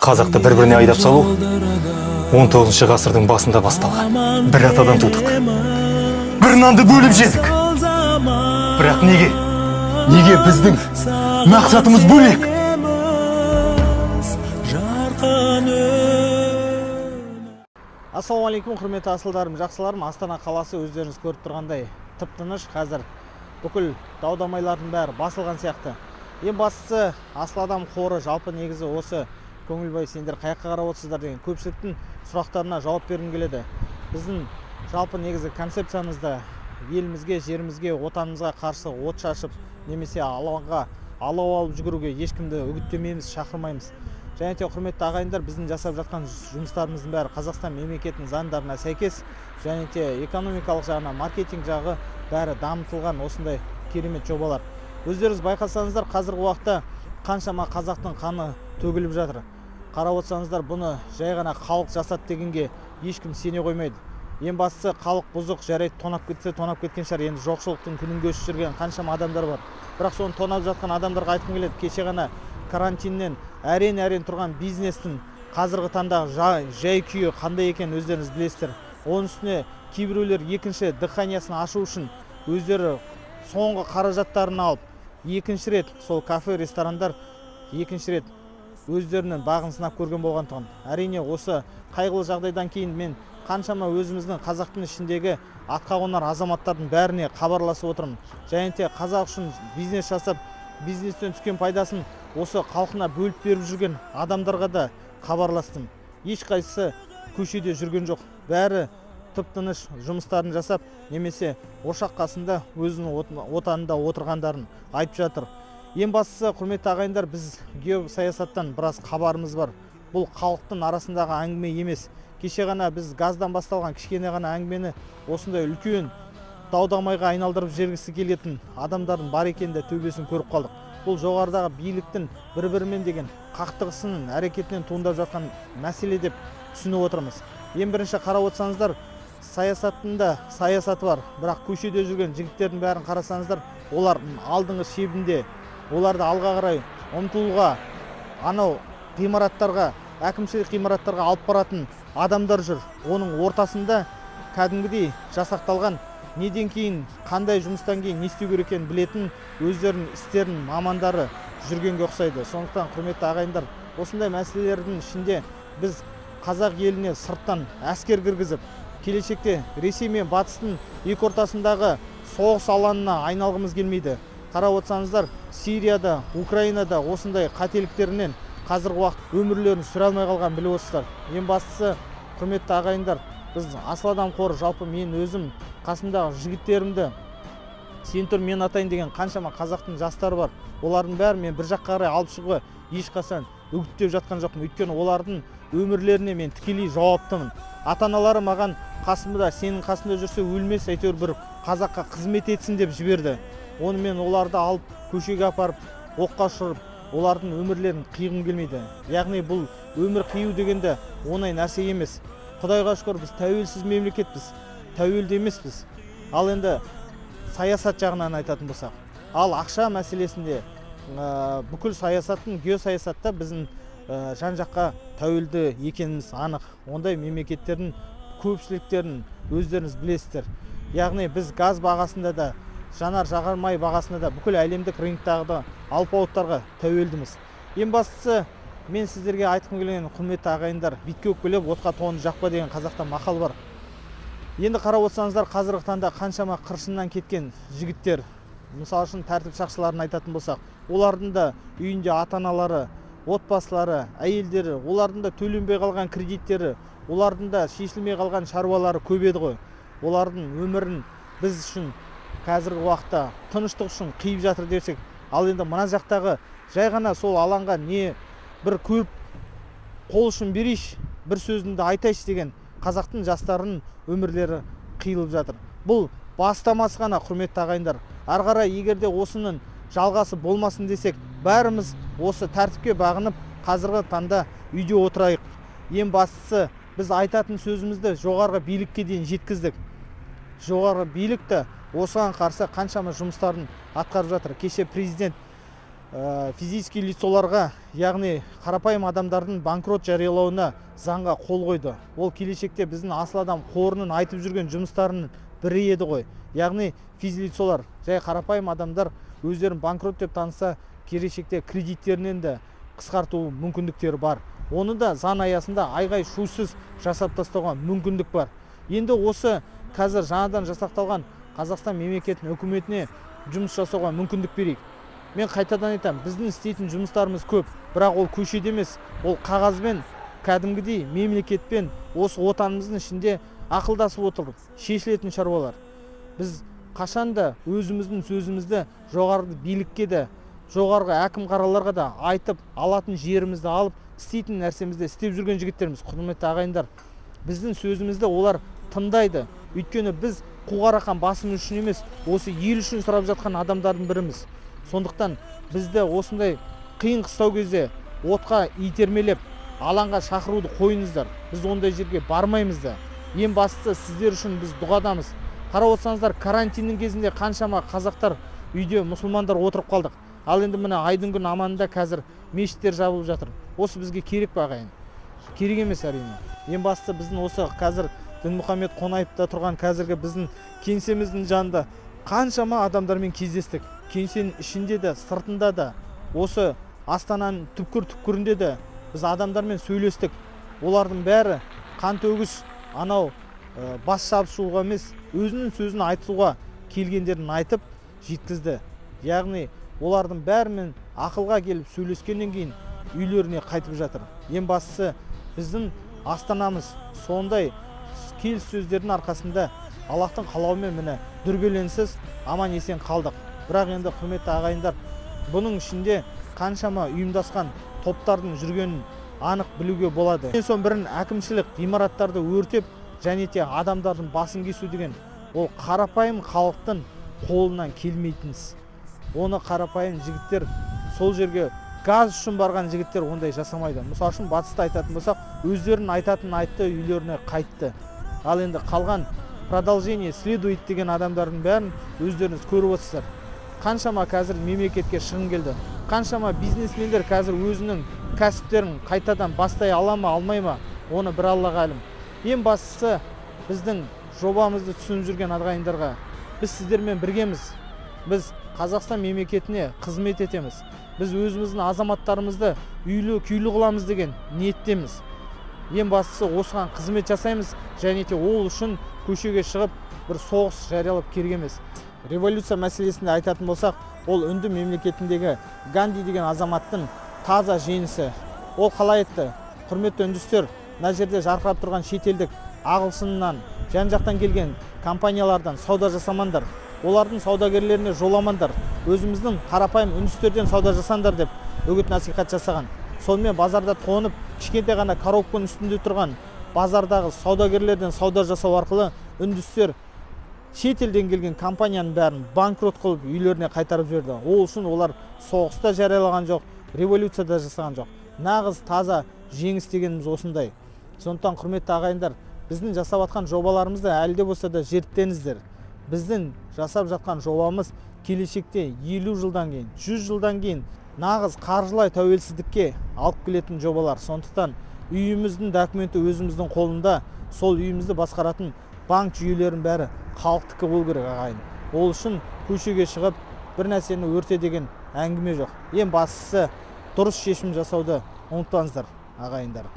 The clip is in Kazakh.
Қазақты бір-біріне айдап салу 19 ғасырдың басында басталған. Бір атадан тудық. Бір нанды бөліп жедік. Бірақ неге? Неге біздің мақсатымыз бөлек? Ассалаумалейкум, құрметті асылдарым, жақсыларым. Астана қаласы өздеріңіз көріп тұрғандай тып-тыныш, қазір бүкіл дау-дамайлардың бәрі басылған сияқты. Ең бастысы, асыл адам қоры, жалпы негізі осы көңілбай, сендер қаяққа қарап отырсыздар деген көпшіліктің сұрақтарына жауап бергім келеді. Біздің жалпы негізі концепциямызда елімізге, жерімізге, отанымызға қарсы от шашып, немесе алаңға алау алып жүгіруге ешкімді үгіттемейміз, шақырмаймыз. Және де құрметті ағайындар, біздің жасап жатқан жұмыстарымыздың бәрі Қазақстан мемлекетінің заңдарына сәйкес, және де экономикалық жағына, маркетинг жағы бәрі дамытылған осындай керемет жобалар. Өздеріңіз байқасаңыздар, қазіргі уақытта қаншама қазақтың қаны төгіліп жатыр. Қарап отырсаңыздар, бұны жай ғана халық жасады дегенге ешкім сене қоймайды. Ең бастысы, халық бұзық, жарайды, тонап кетсе, тонап кеткен шығар. Енді жоқшылықтың күнін көшіп жүрген қаншама адамдар бар. Бірақ соны тонап жатқан адамдарға айтқым келеді, кеше ғана карантиннен әрен тұрған бизнестің қазіргі таңдағы жай күйі қандай екен өздеріңіз білесіздер. Оның үстіне кейбіреулер екінші дыханиясын ашу үшін өздері соңғы қаражаттарын алып, екінші рет сол кафе, ресторандар екінші рет өздерінің бағын сынап көрген болғандықтан. Әрине осы қайғылы жағдайдан кейін мен қаншама өзіміздің қазақтың ішіндегі атқа қонар азаматтардың бәріне хабарласып отырмын. Және де қазақ үшін бизнес жасап, бизнестен түскен пайдасын осы халқына бөліп беріп жүрген адамдарға да хабарластым. Ешқайсысы көшеде жүрген жоқ. Бәрі тып-тыныш жұмыстарын жасап, немесе ошақ қасында өзінің отанында отырғандарын айтып жатыр. Ең бастысы, құрметті ағайындар, біз геосаясаттан біраз хабарымыз бар. Бұл халықтың арасындағы әңгіме емес. Кеше ғана біз газдан басталған кішкене ғана әңгімені осындай үлкен дау-дамайға айналдырып жергісі келетін адамдардың бар екенде төбесін көріп қалдық. Бұл жоғарыдағы биліктің бір-бірімен деген қақтығысының әрекетінен туындап жатқан мәселе деп түсініп отырмыз. Ең бірінші қарап отырсаңыздар, саясаттың саясаты бар, бірақ көшеде жүрген жігіттердің бәрін қарасаңыздар, олар алдыңғы шебінде, оларды алға қарай ұмтылуға, анау ғимараттарға, әкімшілік ғимараттарға алып баратын адамдар жүр. Оның ортасында кәдімгідей жасақталған, неден кейін, қандай жұмыстан кейін не істеу керек екенін білетін өздерінің істерінің мамандары жүргенге ұқсайды. Сондықтан, құрметті ағайындар, осындай мәселелердің ішінде біз қазақ еліне сырттан әскер кіргізіп, келешекте Ресей мен Батыстың екі ортасындағы соғыс алаңына айналғымыз келмейді. Қарап отырсаңыздар, Сирияда, Украинада осындай қателіктерінен қазіргі уақыт өмірлерін сүре алмай қалған біліп отырсыздар. Ең бастысы, құрметті ағайындар, біз асыл адам қоры, жалпы мен өзім қасымдағы жігіттерімді сен тұр мен атайын деген қаншама қазақтың жастары бар. Олардың бәрі мен бір жаққа қарай алып шығуға ешқашан үгіттеп жатқан жоқпын. Өйткені олардың өмірлеріне мен тікелей жауаптымын. Ата-аналары маған қасымда, сенің қасында жүрсе өлмес, әйтеуір бір қазаққа қызмет етсін деп жіберді. Оны мен оларды алып көшеге апарып, оққа ұшырып, олардың өмірлерін қиғым келмейді. Яғни бұл өмір қию дегенде оңай нәрсе емес. Құдайға шүкір, біз тәуелсіз мемлекетпіз, тәуелді емеспіз. Ал енді саясат жағынан айтатын болсақ, ал ақша мәселесінде бүкіл саясаттың, геосаясатта біздің жан-жаққа тәуелді екеніміз анық. Ондай мемлекеттердің көпшіліктерін өздеріңіз білесіздер. Яғни біз газ бағасында да, жанар-жағармай бағасында да бүкіл әлемдік рыноктағы алпауыттарға тәуелдіміз. Ең бастысы, мен сіздерге айтқым келген, құрметті ағайындар, битке өкпелеп отқа тоңды жақпа деген қазақта мақал бар. Енді қарап отырсаңыздар, қазіргі таңда қаншама қыршыннан кеткен жігіттер, мысалы үшін тәртіп сақшыларын айтатын болсақ, олардың да үйінде ата-аналары, отбасылары, әйелдері, олардың да төленбей қалған кредиттері, олардың да шешілмей қалған шаруалары көп еді ғой. Олардың өмірін біз үшін қазіргі уақытта тыныштық үшін қиып жатыр десек, ал енді мына жақтағы жай ғана сол алаңға не бір көп қол үшін берейш, бір сөзімді айтайш деген қазақтың жастарының өмірлері қиылып жатыр. Бұл бастамасы ғана, құрметті ағайындар. Ары қарай егерде осының жалғасы болмасын десек, бәріміз осы тәртіпке бағынып, қазіргі таңда үйде отырайық. Ең бастысы, біз айтатын сөзімізді жоғарғы билікке дейін жеткіздік. Жоғарғы билік те осыған қарсы қаншама жұмыстарын атқарып жатыр. Кеше президент физический лицоларға, яғни қарапайым адамдардың банкрот жариялауына заңға қол қойды. Ол келешекте біздің асыл адам қорының айтып жүрген жұмыстарының бірі еді ғой. Яғни физлицолар, жай қарапайым адамдар өздерін банкрот деп таныса, келешекте кредиттерінен де қысқарту мүмкіндіктері бар. Оны да заң аясында айғай шусыз жасап тастауға мүмкіндік бар. Енді осы қазір жаңадан жасақталған Қазақстан мемлекетінің үкіметіне жұмыс жасауға мүмкіндік берейік. Мен қайтадан айтамын, біздің істейтін жұмыстарымыз көп, бірақ ол көшеде емес, ол қағазбен, кәдімгідей мемлекетпен, осы отанымыздың ішінде ақылдасып отырып шешілетін шаруалар. Біз қашанда өзіміздің сөзімізді жоғарғы билікке де, жоғарғы әкім қараларға да айтып, алатын жерімізді алып, істейтін нәрсемізді істеп жүрген жігіттеріміз. Құрметті ағайындар, біздің сөзімізді олар тыңдайды. Өйткені біз қуғарақан басымыз үшін емес, осы ел үшін сұрап жатқан адамдардың біріміз. Сондықтан бізді осындай қиын қыстау кезде отқа итермелеп, алаңға шақыруды қойыңыздар. Біз ондай жерге бармаймыз да. Ең бастысы сіздер үшін біз дұғадамыз. Қарап отырсаңыздар, карантиннің кезінде қаншама қазақтар үйде, мұсылмандар отырып қалдық. Ал енді міне айдың күн аманында қазір мешіттер жабылып жатыр. Осы бізге керек пе ағайын? Керек емес әрине. Ең бастысы біздің осы қазір Дінмұхамед Қонаевта тұрған қазіргі біздің кеңсеміздің жанында қаншама адамдармен кездестік. Кеңсенің ішінде де, сыртында да, осы Астананың түпкір-түпкірінде де біз адамдармен сөйлестік. Олардың бәрі қан төгіс, анау бас шабысуға емес, өзінің сөзін айтуға келгендерін айтып жеткізді. Яғни олардың бәрімен ақылға келіп сөйлескеннен кейін үйлеріне қайтып жатыр. Ең бастысы біздің Астанамыз сондай келіссөздердің арқасында Аллахтың қалауымен міне дүрбеленсіз аман есен қалдық. Бірақ енді құрметті ағайындар, бұның ішінде қаншама ұйымдасқан топтардың жүргенін анық білуге болады. Ең соң бірін әкімшілік ғимараттарды өртеп, және де адамдардың басын кесу деген ол қарапайым халықтың қолынан келмейтініз. Оны қарапайым жігіттер, сол жерге газ үшін барған жігіттер ондай жасамайды. Мысалы үшін батыста айтатын болсақ, өздерін айтатын айтты, үйлеріне қайтты. Ал енді қалған продолжение следует деген адамдардың бәрін өздеріңіз көріп отырсыздар. Қаншама қазір мемлекетке шығын келді. Қаншама бизнесмендер қазір өзінің кәсіптерін қайтадан бастай ала ма, алмай ма, оны бір Аллаға әлім. Ең бастысы біздің жобамызды түсініп жүрген ағайындарға, біз сіздермен біргеміз. Біз Қазақстан мемлекетіне қызмет етеміз. Біз өзіміздің азаматтарымызды үйлі күйлі қыламыз деген ниеттеміз. Ең бастысы осыған қызмет жасаймыз, және де ол үшін көшеге шығып бір соғыс жариялап келгенбіз. Революция мәселесінде айтатын болсақ, ол үнді мемлекетіндегі Ганди деген азаматтың таза жеңісі. Ол қалай етті? Құрметті үндістер, мына жерде жарқырап тұрған шетелдік ағылшыннан, жан-жақтан келген компаниялардан сауда жасамаңдар. Олардың саудагерлеріне жоламаңдар. Өзіміздің қарапайым үндістерден сауда жасаңдар деп үгіт насихат жасаған. Сонымен базарда тоңып, кішкентай ғана коробканың үстінде тұрған базардағы саудагерлерден сауда жасау арқылы үндістер шетелден келген компанияның бәрін банкрот қылып үйлеріне қайтарып жіберді. Ол үшін олар соғыста жариялаған жоқ, революцияда жасаған жоқ. Нағыз таза жеңіс дегеніміз осындай. Сондықтан құрметті ағайындар, біздің жасап жатқан жобаларымызды әлі де болса да зерттеңіздер. Біздің жасап жатқан жобамыз келешекте 50 жылдан кейін, 100 жылдан кейін нағыз қаржылай тәуелсіздікке алып келетін жобалар. Сондықтан үйіміздің документі өзіміздің қолында, сол үйімізді басқаратын банк жүйелерінің бәрі халықтікі болу керек ағайын. Ол үшін көшеге шығып бір нәрсені өрте деген әңгіме жоқ. Ең бастысы дұрыс шешім жасауды ұмытпаңыздар ағайындар.